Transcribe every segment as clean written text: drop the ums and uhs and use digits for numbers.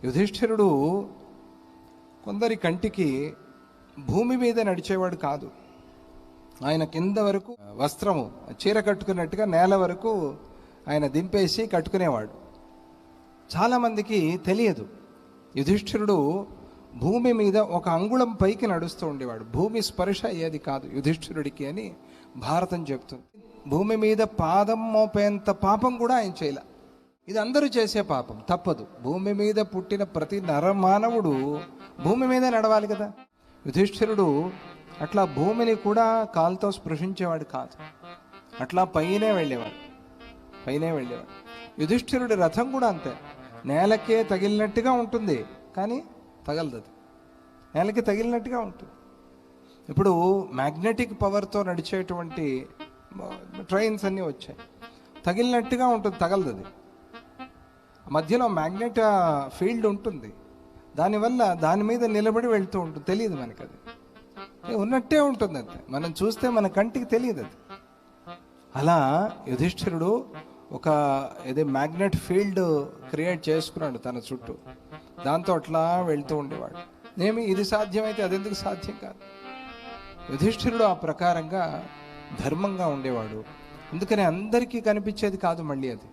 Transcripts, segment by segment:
యుధిష్ఠిరుడు కొందరి కంటికి భూమి మీద నడిచేవాడు కాదు. ఆయన కింద వరకు వస్త్రము చీర కట్టుకున్నట్టుగా నేల వరకు ఆయన దింపేసి కట్టుకునేవాడు. చాలామందికి తెలియదు యుధిష్ఠిరుడు భూమి మీద ఒక అంగుళం పైకి నడుస్తూ ఉండేవాడు. భూమి స్పర్శ అయ్యేది కాదు యుధిష్ఠిరుడికి అని భారతం చెప్తుంది. భూమి మీద పాదం మోపేంత పాపం కూడా ఆయన చేయలే. ఇది అందరూ చేసే పాపం, తప్పదు. భూమి మీద పుట్టిన ప్రతి నరమానవుడు భూమి మీద నడవాలి కదా. యుధిష్ఠిరుడు అట్లా భూమిని కూడా కాలుతో స్పృశించేవాడు కాదు, అట్లా పైనే వెళ్ళేవాడు. యుధిష్ఠిరుడి రథం కూడా అంతే, నేలకే తగిలినట్టుగా ఉంటుంది కానీ తగలదు. నేలకి తగిలినట్టుగా ఉంటుంది. ఇప్పుడు మ్యాగ్నెటిక్ పవర్తో నడిచేటువంటి ట్రైన్స్ అన్నీ వచ్చాయి, తగిలినట్టుగా ఉంటుంది, తగలదు. మధ్యలో మ్యాగ్నెట్ ఫీల్డ్ ఉంటుంది, దానివల్ల దాని మీద నిలబడి వెళ్తూ ఉంటుంది. తెలియదు మనకి, అది ఉన్నట్టే ఉంటుంది. అంతే, మనం చూస్తే మన కంటికి తెలియదు అది. అలా యుధిష్ఠిరుడు ఒక మ్యాగ్నెట్ ఫీల్డ్ క్రియేట్ చేసుకున్నాడు తన చుట్టూ, దాంతో అట్లా వెళ్తూ ఉండేవాడు. ఇది సాధ్యమైతే అదెందుకు సాధ్యం కాదు. యుధిష్ఠిరుడు ఆ ప్రకారంగా ధర్మంగా ఉండేవాడు. అందుకని అందరికీ కనిపించేది కాదు, మళ్ళీ అది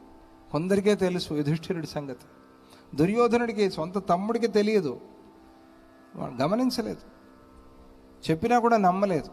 కొందరికే తెలుసు యుధిష్ఠిరుడి సంగతి. దుర్యోధనుడికి సొంత తమ్ముడికి తెలియదు, గమనించలేదు, చెప్పినా కూడా నమ్మలేదు.